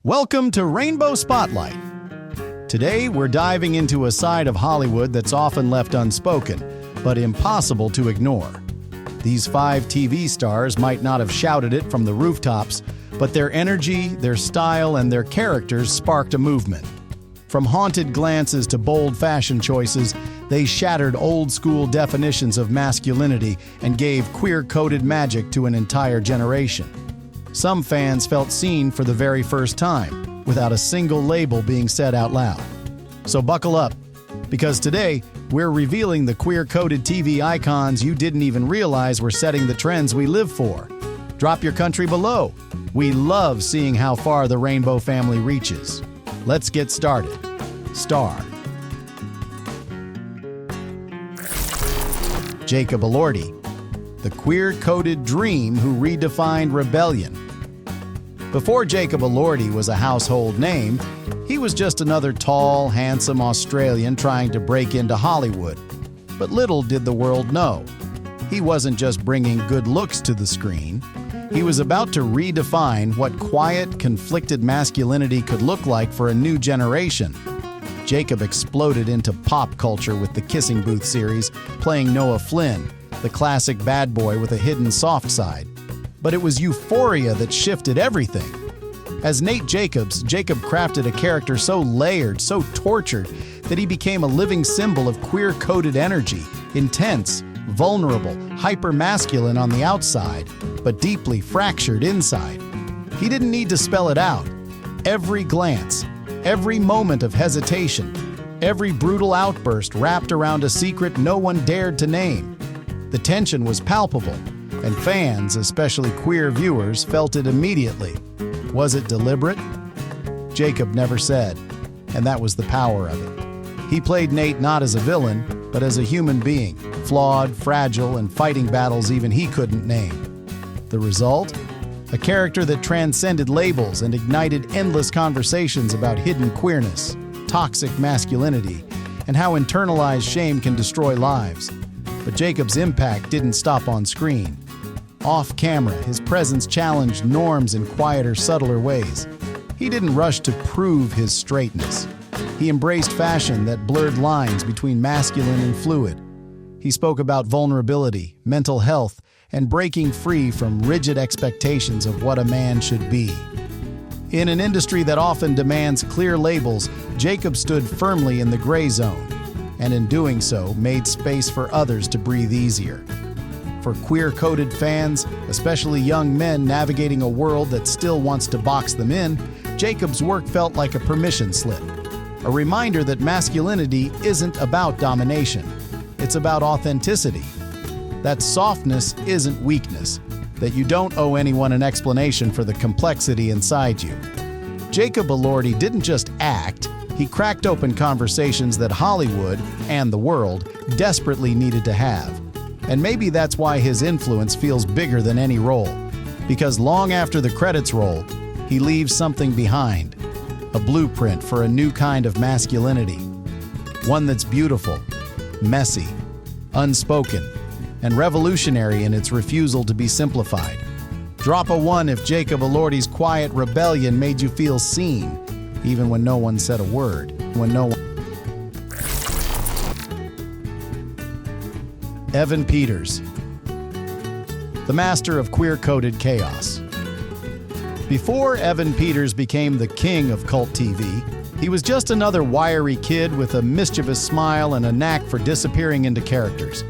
Welcome to Rainbow Spotlight. Today, we're diving into a side of Hollywood that's often left unspoken, but impossible to ignore. These 5 TV stars might not have shouted it from the rooftops, but their energy, their style, and their characters sparked a movement. From haunted glances to bold fashion choices, they shattered old-school definitions of masculinity and gave queer-coded magic to an entire generation. Some fans felt seen for the very first time, without a single label being said out loud. So buckle up, because today, we're revealing the queer-coded TV icons you didn't even realize were setting the trends we live for. Drop your country below. We love seeing how far the Rainbow family reaches. Let's get started. Star. Jacob Elordi, the queer-coded dream who redefined rebellion. Before Jacob Elordi was a household name, he was just another tall, handsome Australian trying to break into Hollywood. But little did the world know, he wasn't just bringing good looks to the screen. He was about to redefine what quiet, conflicted masculinity could look like for a new generation. Jacob exploded into pop culture with the Kissing Booth series, playing Noah Flynn, the classic bad boy with a hidden soft side. But it was euphoria that shifted everything. As Nate Jacobs, Jacob crafted a character so layered, so tortured, that he became a living symbol of queer-coded energy, intense, vulnerable, hyper-masculine on the outside, but deeply fractured inside. He didn't need to spell it out. Every glance, every moment of hesitation, every brutal outburst wrapped around a secret no one dared to name. The tension was palpable, and fans, especially queer viewers, felt it immediately. Was it deliberate? Jacob never said, and that was the power of it. He played Nate not as a villain, but as a human being, flawed, fragile, and fighting battles even he couldn't name. The result? A character that transcended labels and ignited endless conversations about hidden queerness, toxic masculinity, and how internalized shame can destroy lives. But Jacob's impact didn't stop on screen. Off camera, his presence challenged norms in quieter, subtler ways. He didn't rush to prove his straightness. He embraced fashion that blurred lines between masculine and fluid. He spoke about vulnerability, mental health, and breaking free from rigid expectations of what a man should be. In an industry that often demands clear labels, Jacob stood firmly in the gray zone, and in doing so, made space for others to breathe easier. For queer-coded fans, especially young men navigating a world that still wants to box them in, Jacob's work felt like a permission slip. A reminder that masculinity isn't about domination. It's about authenticity. That softness isn't weakness. That you don't owe anyone an explanation for the complexity inside you. Jacob Elordi didn't just act, he cracked open conversations that Hollywood, and the world, desperately needed to have. And maybe that's why his influence feels bigger than any role. Because long after the credits roll, he leaves something behind. A blueprint for a new kind of masculinity. One that's beautiful, messy, unspoken, and revolutionary in its refusal to be simplified. Drop a 1 if Jacob Elordi's quiet rebellion made you feel seen, even when no one said a word, Evan Peters, the master of queer-coded chaos. Before Evan Peters became the king of cult TV, he was just another wiry kid with a mischievous smile and a knack for disappearing into characters.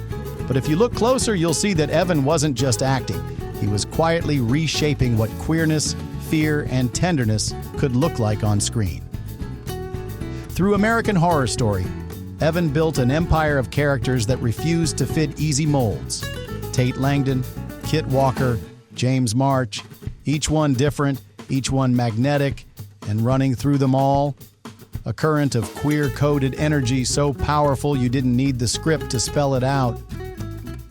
But if you look closer, you'll see that Evan wasn't just acting. He was quietly reshaping what queerness, fear, and tenderness could look like on screen. Through American Horror Story, Evan built an empire of characters that refused to fit easy molds. Tate Langdon, Kit Walker, James March, each one different, each one magnetic, and running through them all, a current of queer-coded energy so powerful you didn't need the script to spell it out.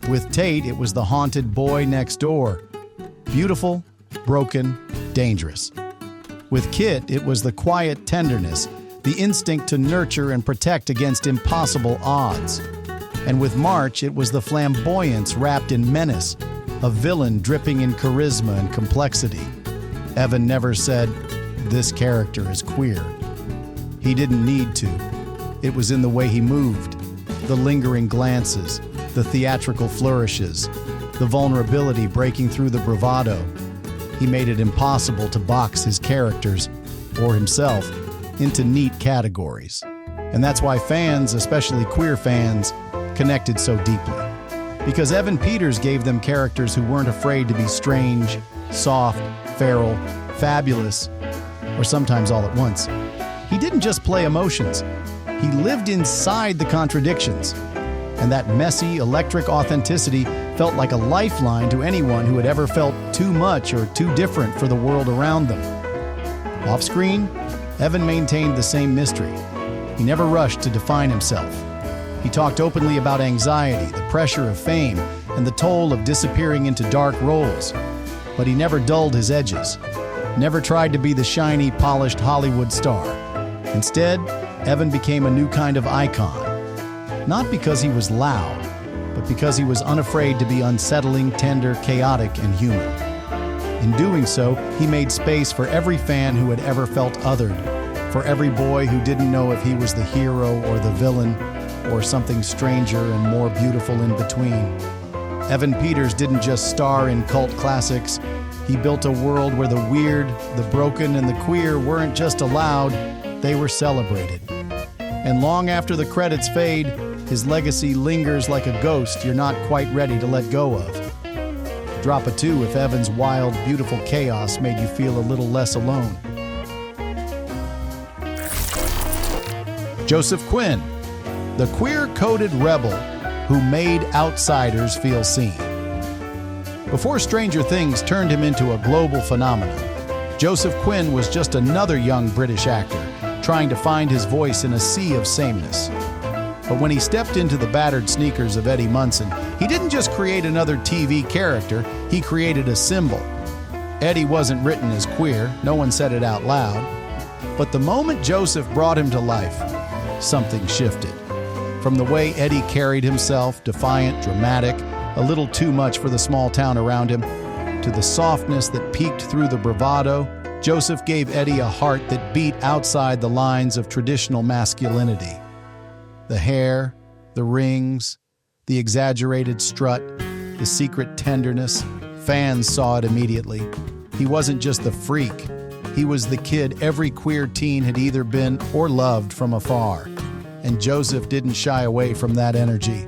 With Tate, it was the haunted boy next door. Beautiful, broken, dangerous. With Kit, it was the quiet tenderness, the instinct to nurture and protect against impossible odds. And with March, it was the flamboyance wrapped in menace, a villain dripping in charisma and complexity. Evan never said, this character as queer. He didn't need to. It was in the way he moved, the lingering glances, the theatrical flourishes, the vulnerability breaking through the bravado. He made it impossible to box his characters, or himself, into neat categories. And that's why fans, especially queer fans, connected so deeply. Because Evan Peters gave them characters who weren't afraid to be strange, soft, feral, fabulous, or sometimes all at once. He didn't just play emotions. He lived inside the contradictions. And that messy, electric authenticity felt like a lifeline to anyone who had ever felt too much or too different for the world around them. Off-screen, Evan maintained the same mystery. He never rushed to define himself. He talked openly about anxiety, the pressure of fame, and the toll of disappearing into dark roles. But he never dulled his edges, never tried to be the shiny, polished Hollywood star. Instead, Evan became a new kind of icon. Not because he was loud, but because he was unafraid to be unsettling, tender, chaotic, and human. In doing so, he made space for every fan who had ever felt othered, for every boy who didn't know if he was the hero or the villain, or something stranger and more beautiful in between. Evan Peters didn't just star in cult classics. He built a world where the weird, the broken, and the queer weren't just allowed, they were celebrated. And long after the credits fade, his legacy lingers like a ghost you're not quite ready to let go of. Drop a 2 if Evan's wild, beautiful chaos made you feel a little less alone. Joseph Quinn, the queer-coded rebel who made outsiders feel seen. Before Stranger Things turned him into a global phenomenon, Joseph Quinn was just another young British actor trying to find his voice in a sea of sameness. But when he stepped into the battered sneakers of Eddie Munson, he didn't just create another TV character, he created a symbol. Eddie wasn't written as queer, no one said it out loud. But the moment Joseph brought him to life, something shifted. From the way Eddie carried himself, defiant, dramatic, a little too much for the small town around him, to the softness that peeked through the bravado, Joseph gave Eddie a heart that beat outside the lines of traditional masculinity. The hair, the rings, the exaggerated strut, the secret tenderness, fans saw it immediately. He wasn't just the freak. He was the kid every queer teen had either been or loved from afar. And Joseph didn't shy away from that energy.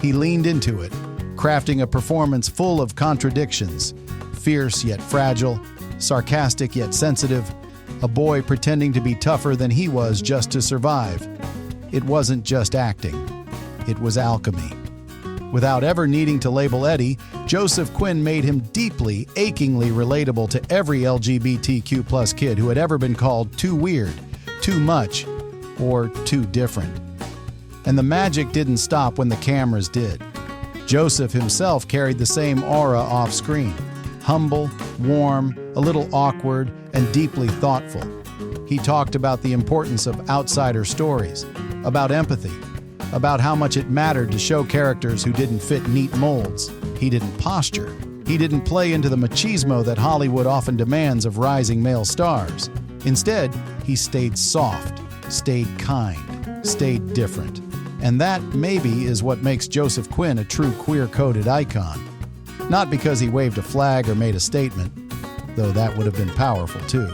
He leaned into it, crafting a performance full of contradictions, fierce yet fragile, sarcastic yet sensitive, a boy pretending to be tougher than he was just to survive. It wasn't just acting, it was alchemy. Without ever needing to label Eddie, Joseph Quinn made him deeply, achingly relatable to every LGBTQ+ kid who had ever been called too weird, too much, or too different. And the magic didn't stop when the cameras did. Joseph himself carried the same aura off-screen. Humble, warm, a little awkward, and deeply thoughtful. He talked about the importance of outsider stories, about empathy, about how much it mattered to show characters who didn't fit neat molds. He didn't posture. He didn't play into the machismo that Hollywood often demands of rising male stars. Instead, he stayed soft, stayed kind, stayed different. And that, maybe, is what makes Joseph Quinn a true queer-coded icon. Not because he waved a flag or made a statement, though that would have been powerful too,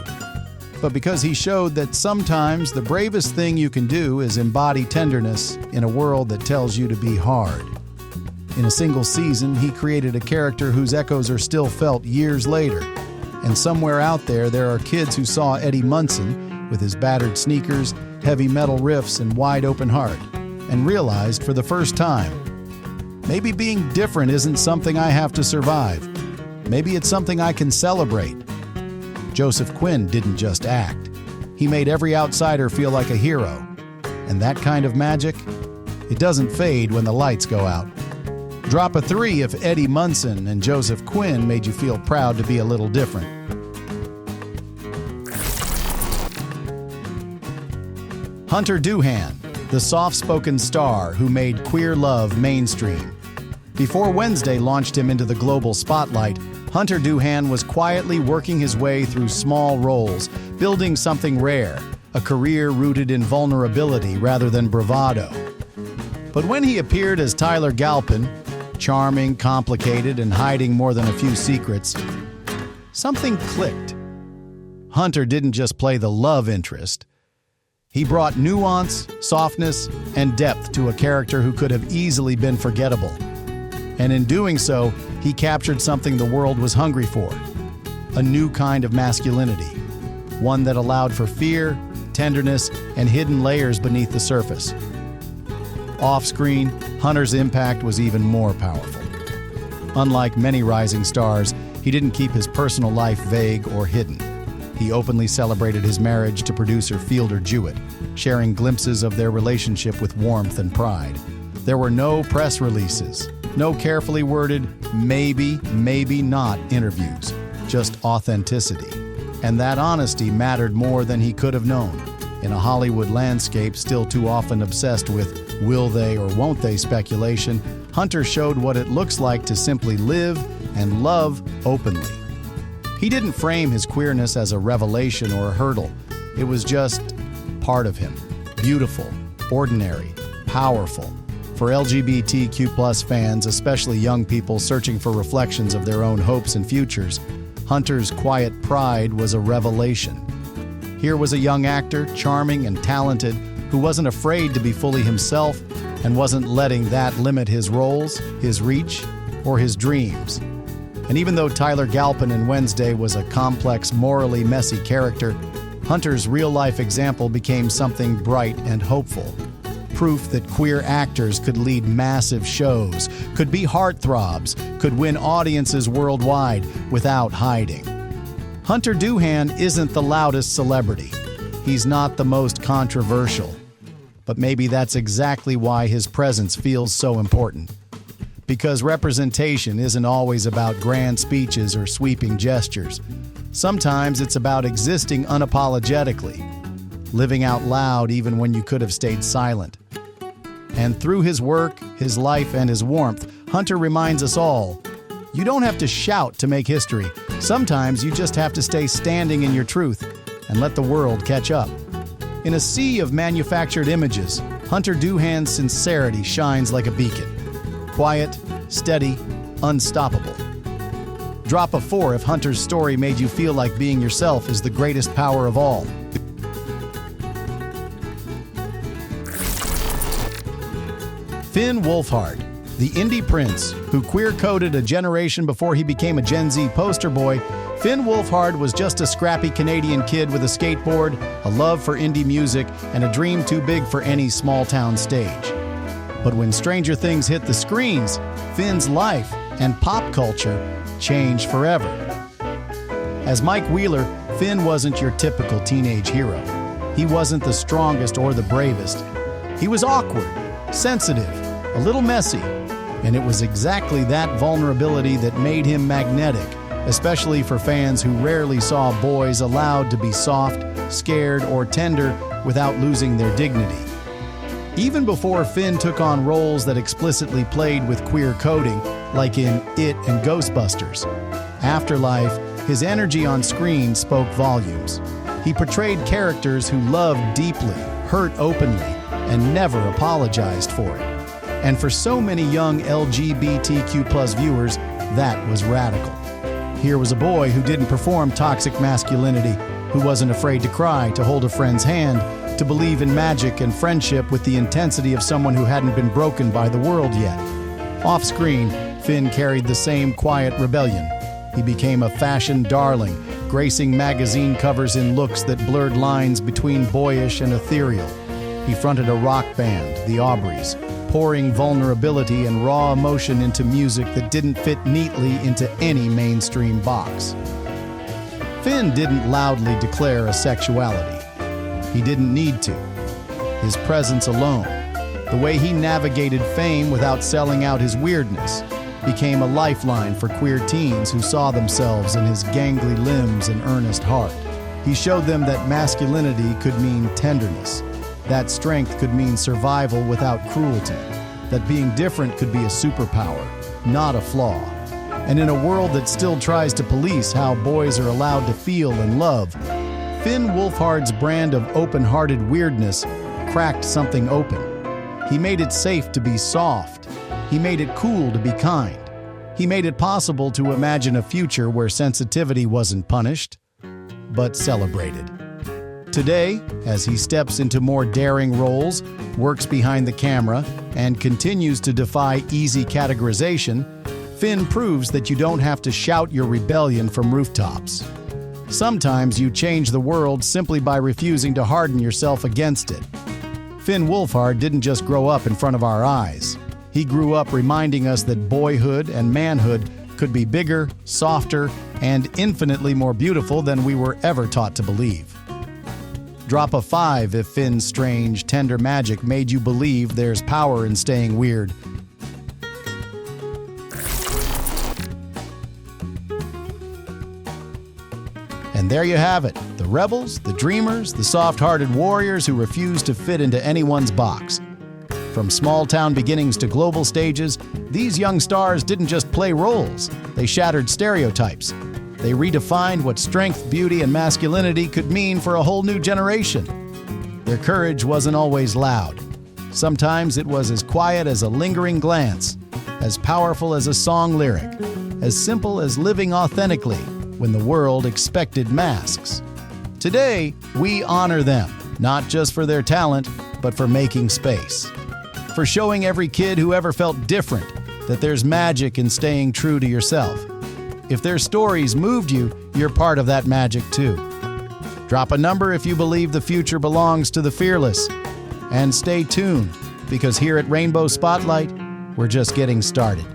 but because he showed that sometimes the bravest thing you can do is embody tenderness in a world that tells you to be hard. In a single season, he created a character whose echoes are still felt years later. And somewhere out there are kids who saw Eddie Munson, with his battered sneakers, heavy metal riffs, and wide-open heart, and realized for the first time, maybe being different isn't something I have to survive. Maybe it's something I can celebrate. Joseph Quinn didn't just act. He made every outsider feel like a hero. And that kind of magic, it doesn't fade when the lights go out. Drop a 3 if Eddie Munson and Joseph Quinn made you feel proud to be a little different. Hunter Doohan, the soft-spoken star who made queer love mainstream. Before Wednesday launched him into the global spotlight, Hunter Doohan was quietly working his way through small roles, building something rare, a career rooted in vulnerability rather than bravado. But when he appeared as Tyler Galpin, charming, complicated, and hiding more than a few secrets, something clicked. Hunter didn't just play the love interest. He brought nuance, softness, and depth to a character who could have easily been forgettable. And in doing so, he captured something the world was hungry for: a new kind of masculinity, one that allowed for fear, tenderness, and hidden layers beneath the surface. Off-screen, Hunter's impact was even more powerful. Unlike many rising stars, he didn't keep his personal life vague or hidden. He openly celebrated his marriage to producer Fielder Jewett, sharing glimpses of their relationship with warmth and pride. There were no press releases, no carefully worded maybe, maybe not interviews, just authenticity. And that honesty mattered more than he could have known. In a Hollywood landscape still too often obsessed with will they or won't they speculation, Hunter showed what it looks like to simply live and love openly. He didn't frame his queerness as a revelation or a hurdle. It was just part of him. Beautiful, ordinary, powerful. For LGBTQ+ fans, especially young people searching for reflections of their own hopes and futures, Hunter's quiet pride was a revelation. Here was a young actor, charming and talented, who wasn't afraid to be fully himself and wasn't letting that limit his roles, his reach, or his dreams. And even though Tyler Galpin in Wednesday was a complex, morally messy character, Hunter's real-life example became something bright and hopeful. Proof that queer actors could lead massive shows, could be heartthrobs, could win audiences worldwide without hiding. Hunter Doohan isn't the loudest celebrity. He's not the most controversial. But maybe that's exactly why his presence feels so important. Because representation isn't always about grand speeches or sweeping gestures. Sometimes it's about existing unapologetically, living out loud even when you could have stayed silent. And through his work, his life, and his warmth, Hunter reminds us all, you don't have to shout to make history. Sometimes you just have to stay standing in your truth and let the world catch up. In a sea of manufactured images, Hunter Doohan's sincerity shines like a beacon. Quiet, steady, unstoppable. Drop a 4 if Hunter's story made you feel like being yourself is the greatest power of all. Finn Wolfhard, the indie prince who queer-coded a generation before he became a Gen Z poster boy, Finn Wolfhard was just a scrappy Canadian kid with a skateboard, a love for indie music, and a dream too big for any small-town stage. But when Stranger Things hit the screens, Finn's life and pop culture changed forever. As Mike Wheeler, Finn wasn't your typical teenage hero. He wasn't the strongest or the bravest. He was awkward, sensitive, a little messy, and it was exactly that vulnerability that made him magnetic, especially for fans who rarely saw boys allowed to be soft, scared, or tender without losing their dignity. Even before Finn took on roles that explicitly played with queer coding, like in It and Ghostbusters, Afterlife, his energy on screen spoke volumes. He portrayed characters who loved deeply, hurt openly, and never apologized for it. And for so many young LGBTQ+ viewers, that was radical. Here was a boy who didn't perform toxic masculinity, who wasn't afraid to cry, to hold a friend's hand, to believe in magic and friendship with the intensity of someone who hadn't been broken by the world yet. Off-screen, Finn carried the same quiet rebellion. He became a fashion darling, gracing magazine covers in looks that blurred lines between boyish and ethereal. He fronted a rock band, the Aubreys, pouring vulnerability and raw emotion into music that didn't fit neatly into any mainstream box. Finn didn't loudly declare a sexuality. He didn't need to. His presence alone, the way he navigated fame without selling out his weirdness, became a lifeline for queer teens who saw themselves in his gangly limbs and earnest heart. He showed them that masculinity could mean tenderness, that strength could mean survival without cruelty, that being different could be a superpower, not a flaw. And in a world that still tries to police how boys are allowed to feel and love, Finn Wolfhard's brand of open-hearted weirdness cracked something open. He made it safe to be soft. He made it cool to be kind. He made it possible to imagine a future where sensitivity wasn't punished, but celebrated. Today, as he steps into more daring roles, works behind the camera, and continues to defy easy categorization, Finn proves that you don't have to shout your rebellion from rooftops. Sometimes you change the world simply by refusing to harden yourself against it. Finn Wolfhard didn't just grow up in front of our eyes. He grew up reminding us that boyhood and manhood could be bigger, softer, and infinitely more beautiful than we were ever taught to believe. Drop a 5 if Finn's strange, tender magic made you believe there's power in staying weird. And there you have it, the rebels, the dreamers, the soft-hearted warriors who refuse to fit into anyone's box. From small-town beginnings to global stages, these young stars didn't just play roles, they shattered stereotypes. They redefined what strength, beauty, and masculinity could mean for a whole new generation. Their courage wasn't always loud. Sometimes it was as quiet as a lingering glance, as powerful as a song lyric, as simple as living authentically when the world expected masks. Today, we honor them, not just for their talent, but for making space. For showing every kid who ever felt different that there's magic in staying true to yourself. If their stories moved you, you're part of that magic too. Drop a number if you believe the future belongs to the fearless. And stay tuned, because here at Rainbow Spotlight, we're just getting started.